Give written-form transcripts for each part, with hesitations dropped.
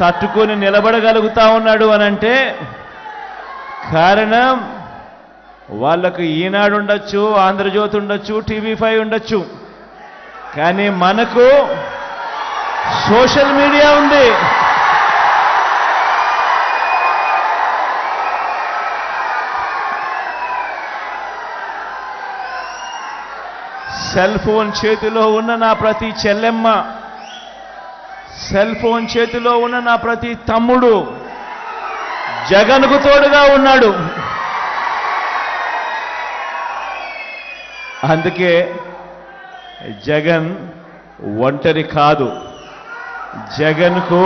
తట్టుకొని నిలబడగలుగుతా ఉన్నాడు అనంటే కారణం వాళ్ళకు ఈనాడు ఉండొచ్చు, ఆంధ్రజ్యోతి ఉండొచ్చు, TV5 ఉండొచ్చు, కానీ మనకు సోషల్ మీడియా ఉంది. సెల్ ఫోన్ చేతిలో ఉన్న నా ప్రతి చెల్లెమ్మ, సెల్ ఫోన్ చేతిలో ఉన్న నా ప్రతి తమ్ముడు జగన్కు తోడుగా ఉన్నాడు. అందుకే జగన్ ఒంటరి కాదు. జగన్కు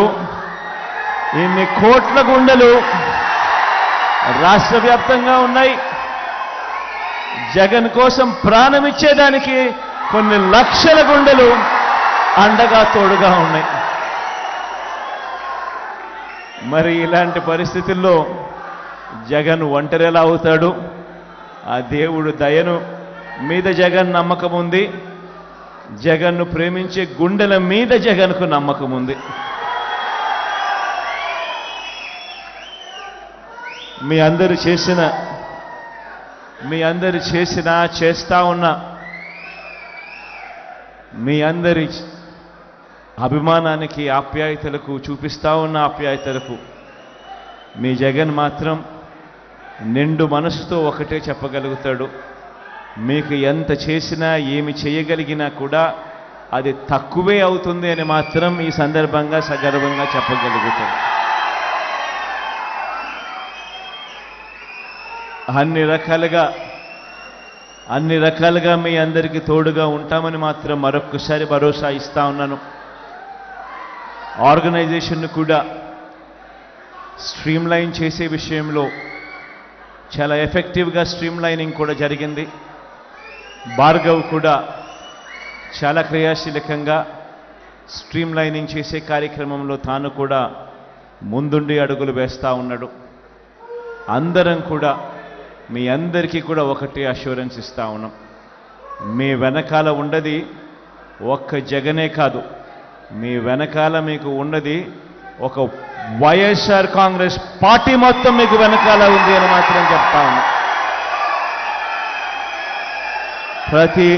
ఇన్ని కోట్ల గుండెలు రాష్ట్ర వ్యాప్తంగా ఉన్నాయి. జగన్ కోసం ప్రాణం ఇచ్చేదానికి కొన్ని లక్షల గుండెలు అండగా తోడుగా ఉన్నాయి. మరి ఇలాంటి పరిస్థితుల్లో జగన్ ఒంటరి ఎలా అవుతాడు? ఆ దేవుడు దయను మీద జగన్ నమ్మకం ఉంది. జగన్ను ప్రేమించే గుండెల మీద జగన్కు నమ్మకం ఉంది. మీ అందరు చేసిన చేస్తా ఉన్న మీ అందరి అభిమానానికి, ఆప్యాయతలకు, చూపిస్తా ఉన్న ఆప్యాయతలకు మీ జగన్ మాత్రం నిండు మనసుతో ఒకటే చెప్పగలుగుతాడు. మీకు ఎంత చేసినా, ఏమి చేయగలిగినా కూడా అది తక్కువే అవుతుంది అని మాత్రం ఈ సందర్భంగా సగర్వంగా చెప్పగలుగుతాడు. అన్ని రకాలుగా మీ అందరికీ తోడుగా ఉంటామని మాత్రం మరొక్కసారి భరోసా ఇస్తా ఉన్నాను. ఆర్గనైజేషన్ను కూడా స్ట్రీమ్లైన్ చేసే విషయంలో చాలా ఎఫెక్టివ్గా స్ట్రీమ్లైనింగ్ కూడా జరిగింది. భార్గవ్ కూడా చాలా క్రియాశీలకంగా స్ట్రీమ్లైనింగ్ చేసే కార్యక్రమంలో తాను కూడా ముందుండి అడుగులు వేస్తూ ఉన్నాడు. అందరం కూడా మీ అందరికీ కూడా ఒకటే అష్యూరెన్స్ ఇస్తా ఉన్నాం. మీ వెనకాల ఉన్నది ఒక్క జగనే కాదు, మీ వెనకాల మీకు ఉన్నది ఒక వైఎస్ఆర్ కాంగ్రెస్ పార్టీ మొత్తం మీకు వెనకాల ఉంది అని మాత్రం చెప్తా ఉన్నాం. ప్రతి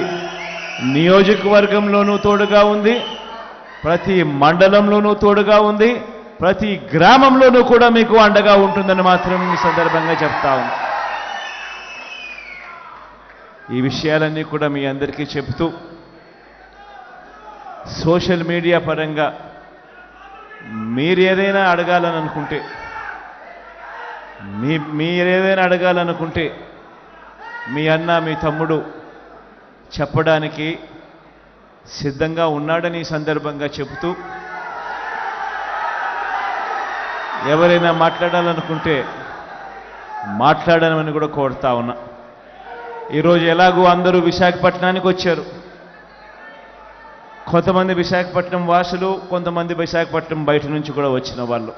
నియోజకవర్గంలోనూ తోడుగా ఉంది, ప్రతి మండలంలోనూ తోడుగా ఉంది, ప్రతి గ్రామంలోనూ కూడా మీకు అండగా ఉంటుందని మాత్రం ఈ సందర్భంగా చెప్తా ఉన్నాం. ఈ విషయాలన్నీ కూడా మీ అందరికీ చెప్తూ, సోషల్ మీడియా పరంగా మీరేదైనా అడగాలనుకుంటే మీ అన్న, మీ తమ్ముడు చెప్పడానికి సిద్ధంగా ఉన్నాడని ఈ సందర్భంగా చెబుతూ, ఎవరైనా మాట్లాడాలనుకుంటే మాట్లాడమని కూడా కోరుతా ఉన్నా. ఈరోజు ఎలాగూ అందరూ విశాఖపట్నానికి వచ్చారు. కొంతమంది విశాఖపట్నం వాసులు, కొంతమంది విశాఖపట్నం బయట నుంచి కూడా వచ్చిన వాళ్ళు.